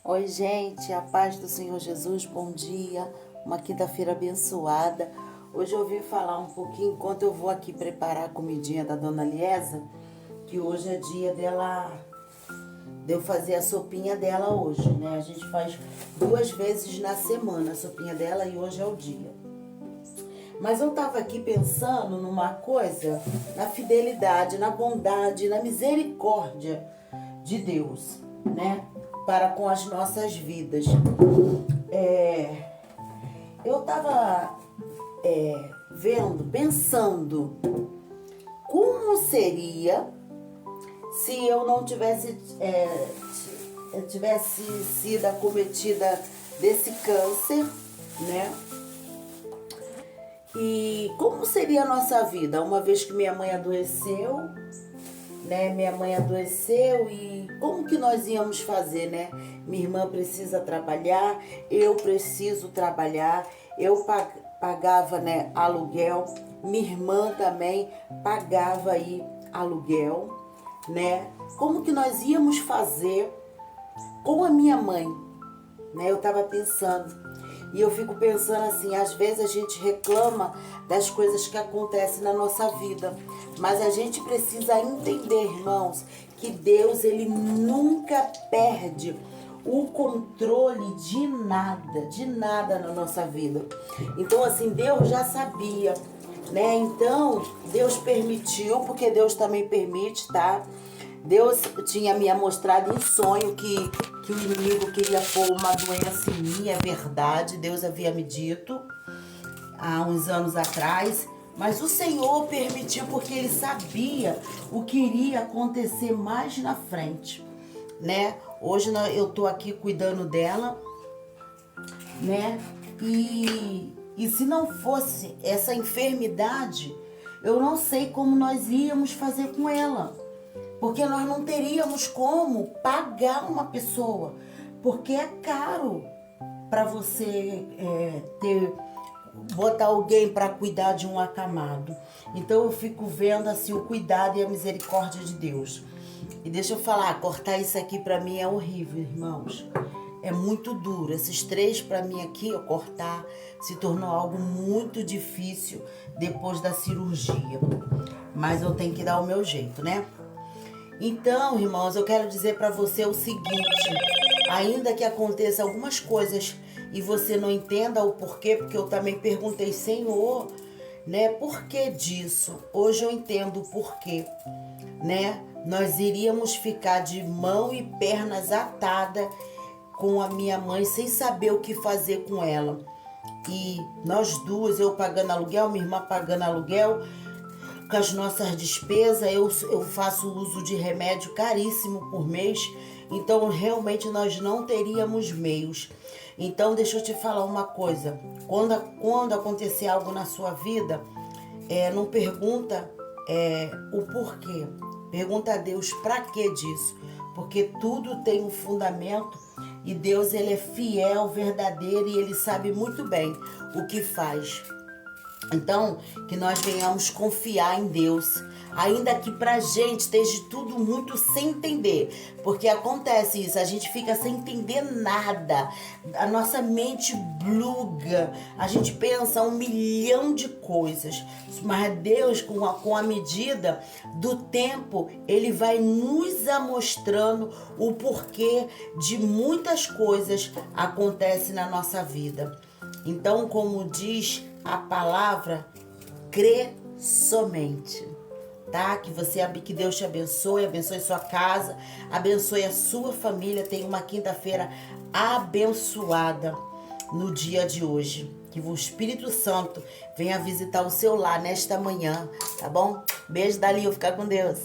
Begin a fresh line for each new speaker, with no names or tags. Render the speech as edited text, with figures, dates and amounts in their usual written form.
Oi, gente, a paz do Senhor Jesus, bom dia, uma quinta-feira abençoada. Hoje eu vim falar um pouquinho, enquanto eu vou aqui preparar a comidinha da Dona Liesa, que hoje é dia de eu fazer a sopinha dela hoje, né? A gente faz 2 vezes na semana a sopinha dela e hoje é o dia. Mas eu tava aqui pensando numa coisa, na fidelidade, na bondade, na misericórdia de Deus, né? Para com as nossas vidas. Eu tava pensando, como seria se eu não tivesse sido acometida desse câncer, né? E como seria a nossa vida, uma vez que minha mãe adoeceu, né? Minha mãe adoeceu e como que nós íamos fazer, né? Minha irmã precisa trabalhar, eu preciso trabalhar, eu pagava, né, aluguel, minha irmã também pagava aí aluguel, né? Como que nós íamos fazer com a minha mãe, né? Eu tava pensando. E eu fico pensando assim, às vezes a gente reclama das coisas que acontecem na nossa vida. Mas a gente precisa entender, irmãos, que Deus, ele nunca perde o controle de nada na nossa vida. Então, assim, Deus já sabia, né? Então, Deus permitiu, porque Deus também permite, tá? Deus tinha me mostrado em sonho que o inimigo queria pôr uma doença em mim, é verdade, Deus havia me dito há uns anos atrás, mas o Senhor permitiu porque Ele sabia o que iria acontecer mais na frente, né? Hoje eu tô aqui cuidando dela, né? E se não fosse essa enfermidade, eu não sei como nós íamos fazer com ela. Porque nós não teríamos como pagar uma pessoa. Porque é caro para você botar alguém para cuidar de um acamado. Então eu fico vendo assim o cuidado e a misericórdia de Deus. E deixa eu falar, cortar isso aqui para mim é horrível, irmãos. É muito duro. Esses 3 para mim aqui, eu cortar, se tornou algo muito difícil depois da cirurgia. Mas eu tenho que dar o meu jeito, né? Então, irmãos, eu quero dizer para você o seguinte, ainda que aconteça algumas coisas e você não entenda o porquê, porque eu também perguntei, Senhor, né, por que disso? Hoje eu entendo o porquê, né? Nós iríamos ficar de mão e pernas atadas com a minha mãe sem saber o que fazer com ela. E nós duas, eu pagando aluguel, minha irmã pagando aluguel, com as nossas despesas, eu faço uso de remédio caríssimo por mês, então realmente nós não teríamos meios. Então deixa eu te falar uma coisa, quando acontecer algo na sua vida, não pergunta o porquê, pergunta a Deus para que disso, porque tudo tem um fundamento e Deus, ele é fiel, verdadeiro e ele sabe muito bem o que faz. Então, que nós venhamos confiar em Deus, ainda que pra gente esteja tudo muito sem entender, porque acontece isso, a gente fica sem entender nada, a nossa mente bluga, a gente pensa 1 milhão de coisas, mas Deus, com a medida do tempo, Ele vai nos mostrando o porquê de muitas coisas acontecem na nossa vida. Então, como diz a palavra, crê somente, tá? Que Deus te abençoe sua casa, abençoe a sua família. Tenha uma quinta-feira abençoada no dia de hoje. Que o Espírito Santo venha visitar o seu lar nesta manhã, tá bom? Beijo, Dali, fica com Deus.